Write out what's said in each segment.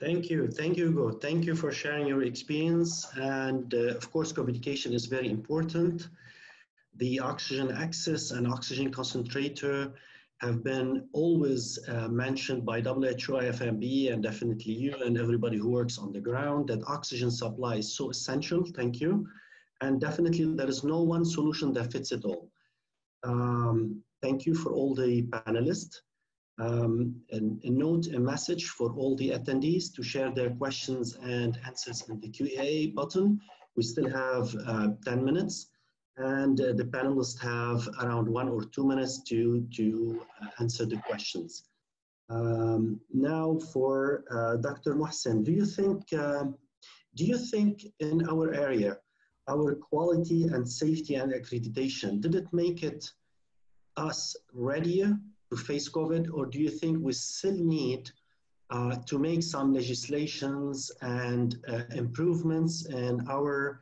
Thank you, Hugo. Thank you for sharing your experience. And of course, communication is very important. The oxygen access and oxygen concentrator have been always mentioned by WHO, IFMBE, and definitely you and everybody who works on the ground, that oxygen supply is so essential. Thank you. And definitely there is no one solution that fits it all. Thank you for all the panelists. And a note, a message for all the attendees to share their questions and answers in the Q&A button. We still have 10 minutes. And the panelists have around 1 or 2 minutes to answer the questions. Now for Dr. Mohsen, do you think in our area, our quality and safety and accreditation, did it make it us readier to face COVID, or do you think we still need to make some legislations and improvements in our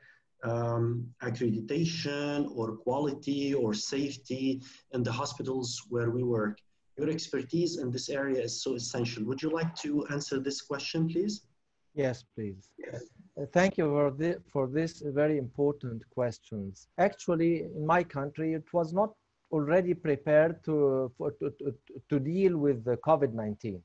accreditation or quality or safety in the hospitals where we work? Your expertise in this area is so essential. Would you like to answer this question, please? Yes, please. Yes. Thank you for this very important questions. Actually, in my country, it was not already prepared to deal with the COVID-19.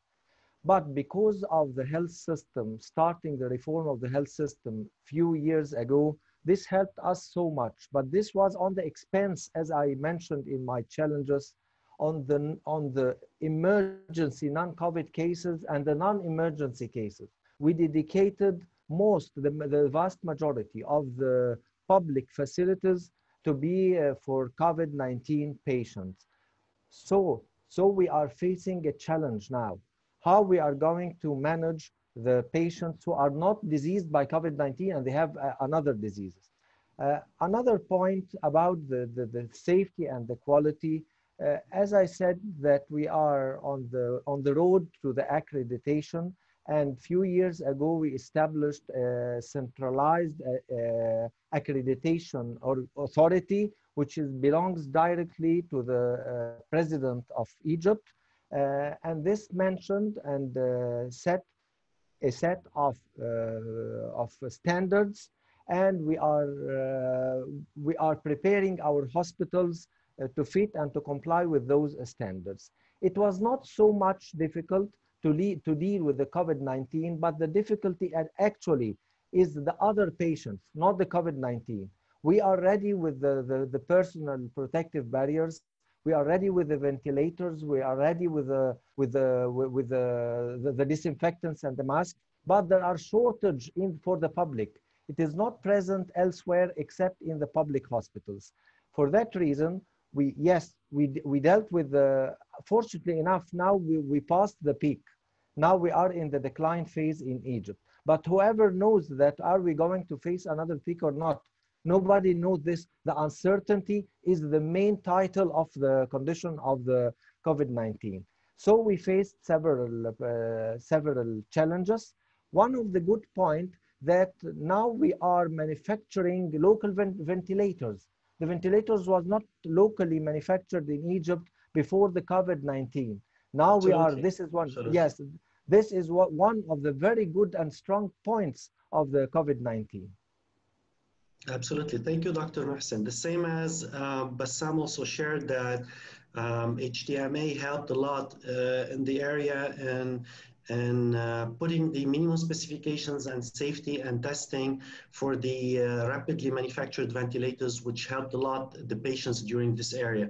But because of the health system, starting the reform of the health system few years ago, this helped us so much. But this was on the expense, as I mentioned in my challenges, on the emergency non-COVID cases and the non-emergency cases. We dedicated the vast majority of the public facilities to be for COVID-19 patients. So we are facing a challenge now. How we are going to manage the patients who are not diseased by COVID-19 and they have another diseases. Another point about the safety and the quality, as I said, that we are on the road to the accreditation, and few years ago we established a centralized accreditation or authority, which belongs directly to the President of Egypt, and this mentioned and set a set of standards, and we are preparing our hospitals to fit and to comply with those standards. It was not so much difficult to deal with the COVID-19, but the difficulty actually is the other patients, not the COVID-19. We are ready with the personal protective barriers. We are ready with the ventilators. We are ready with the disinfectants and the masks, but there are shortage for the public. It is not present elsewhere except in the public hospitals. For that reason, we dealt with fortunately enough, now we passed the peak. Now we are in the decline phase in Egypt. But whoever knows that, are we going to face another peak or not? Nobody knows this. The uncertainty is the main title of the condition of the COVID-19. So we faced several challenges. One of the good points that now we are manufacturing local ventilators. The ventilators was not locally manufactured in Egypt before the COVID-19. Now we are, this is one, yes, this is one of the very good and strong points of the COVID-19. Absolutely. Thank you, Dr. Mohsen. The same as Bassam also shared that HDMA helped a lot in the area and putting the minimum specifications and safety and testing for the rapidly manufactured ventilators, which helped a lot the patients during this area.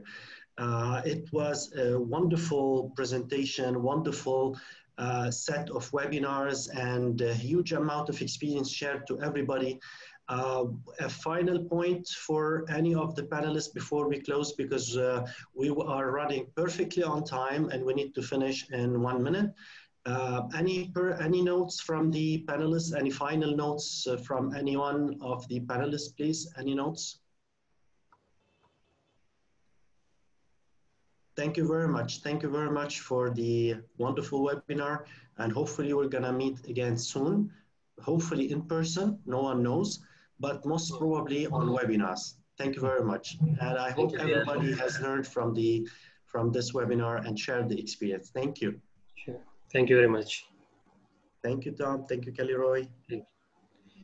It was a wonderful presentation, wonderful set of webinars, and a huge amount of experience shared to everybody. A final point for any of the panelists before we close, because we are running perfectly on time and we need to finish in 1 minute. Any notes from the panelists? Any final notes from any one of the panelists, please? Any notes? Thank you very much. Thank you very much for the wonderful webinar, and hopefully we're gonna meet again soon. Hopefully in person, no one knows, but most probably on webinars. Thank you very much. And I hope everybody has learned from this webinar and shared the experience. Thank you. Sure. Thank you very much. Thank you, Tom. Thank you, Kelly Roy.